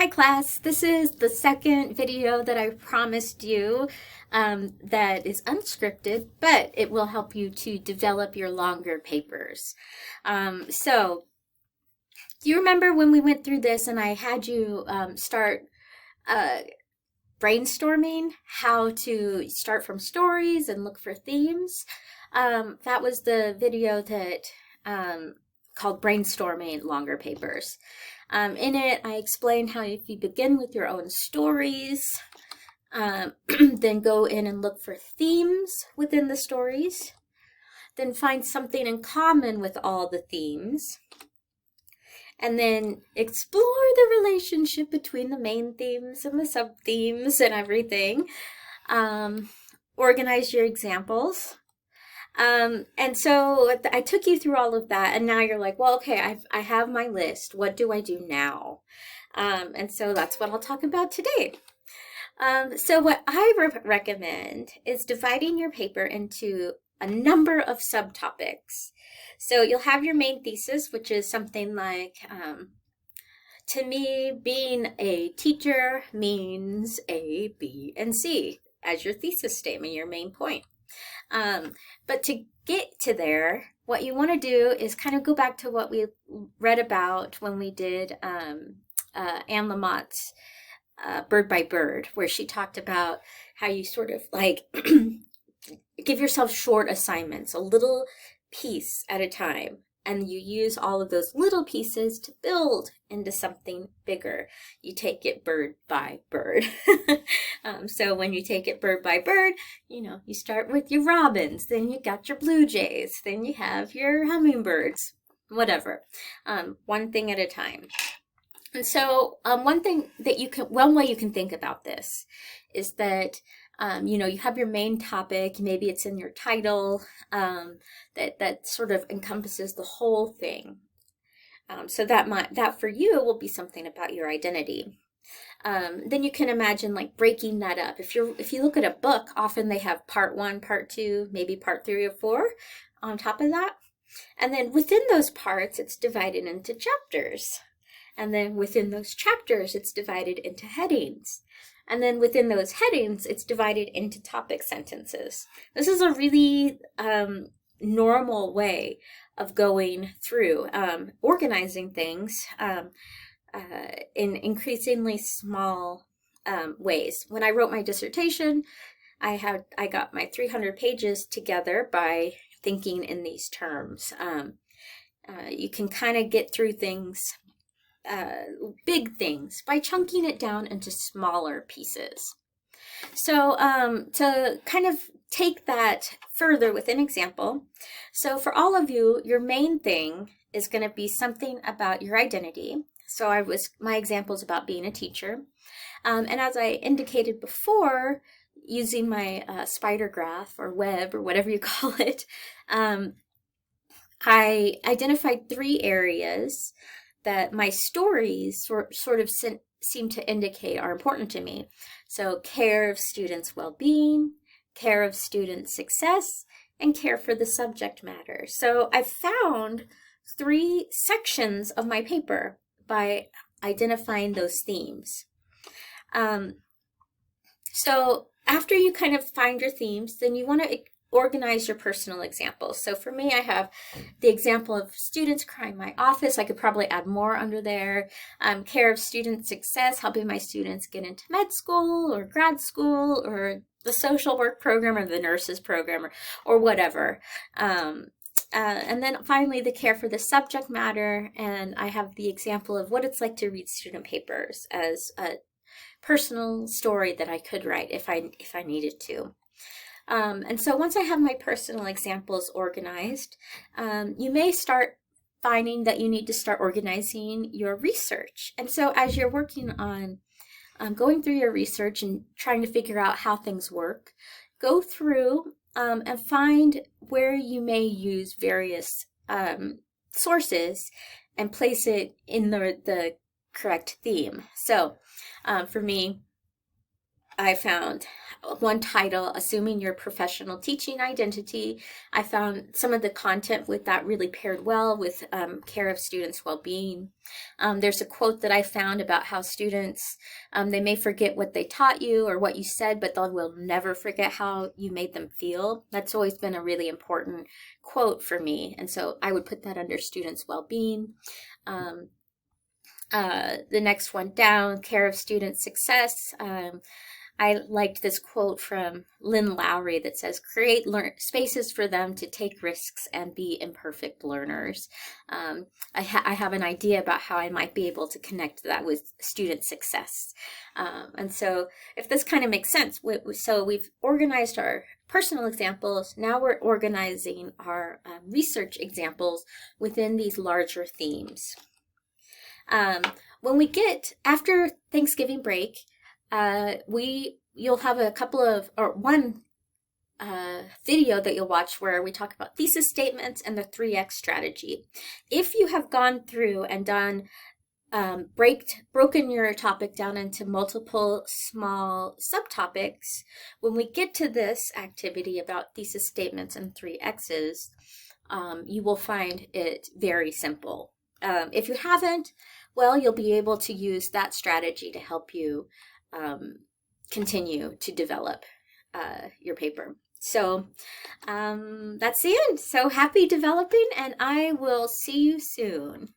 Hi class, this is the second video that I promised you that is unscripted, but it will help you to develop your longer papers. Do you remember when we went through this and I had you start uh, brainstorming how to start from stories and look for themes? That was the video that called Brainstorming Longer Papers. In it, I explained how if you begin with your own stories, then go in and look for themes within the stories, then find something in common with all the themes, and then explore the relationship between the main themes and the sub-themes and everything. Organize your examples. And so I took you through all of that, and now you're like, well, okay, I have my list. What do I do now? And so that's what I'll talk about today. So what I recommend is dividing your paper into a number of subtopics. So you'll have your main thesis, which is something like, to me, being a teacher means A, B, and C as your thesis statement, your main point. But to get to there, what you want to do is kind of go back to what we read about when we did Anne Lamott's Bird by Bird, where she talked about how you sort of like give yourself short assignments, a little piece at a time, and you use all of those little pieces to build into something bigger. You take it bird by bird. So when you take it bird by bird, you start with your robins, then you got your blue jays, then you have your hummingbirds, whatever. One thing at a time. And so one way you can think about this is that you have your main topic, maybe it's in your title, that sort of encompasses the whole thing. So that for you will be something about your identity. Then you can imagine like breaking that up. If you look at a book, often they have part 1, part 2, maybe part 3 or 4 on top of that. And then within those parts, it's divided into chapters. And then within those chapters, it's divided into headings. And then within those headings, it's divided into topic sentences. This is a really normal way of going through organizing things in increasingly small ways. When I wrote my dissertation, I got my 300 pages together by thinking in these terms. You can kind of get through things, big things, by chunking it down into smaller pieces. So to kind of take that further with an example, so for all of you, your main thing is going to be something about your identity. So my example is about being a teacher. And as I indicated before, using my spider graph or web or whatever you call it, I identified 3 areas that my stories sort of seem to indicate are important to me. So care of students' well-being, care of student success, and care for the subject matter. So I found 3 sections of my paper by identifying those themes. So after you kind of find your themes, then you want to organize your personal examples. So for me, I have the example of students crying in my office. I could probably add more under there. Care of student success, helping my students get into med school or grad school or the social work program or the nurses program or whatever. And then finally, the care for the subject matter. And I have the example of what it's like to read student papers as a personal story that I could write if I needed to. And so once I have my personal examples organized, you may start finding that you need to start organizing your research. And so as you're working on going through your research and trying to figure out how things work, go through and find where you may use various sources and place it in the correct theme. So for me, I found one title, Assuming Your Professional Teaching Identity. I found some of the content with that really paired well with care of students' well-being. There's a quote that I found about how students, they may forget what they taught you or what you said, but they will never forget how you made them feel. That's always been a really important quote for me. And so I would put that under students' well-being. The next one down, care of student success. I liked this quote from Lynn Lowry that says, create spaces for them to take risks and be imperfect learners. I have an idea about how I might be able to connect that with student success. And so if this kind of makes sense, so we've organized our personal examples. Now we're organizing our research examples within these larger themes. When we get after Thanksgiving break, you'll have a couple of, or one video that you'll watch where we talk about thesis statements and the 3X strategy. If you have gone through and done broken your topic down into multiple small subtopics, when we get to this activity about thesis statements and 3X's, you will find it very simple. If you haven't, well, you'll be able to use that strategy to help you continue to develop your paper. So that's the end. So happy developing, and I will see you soon.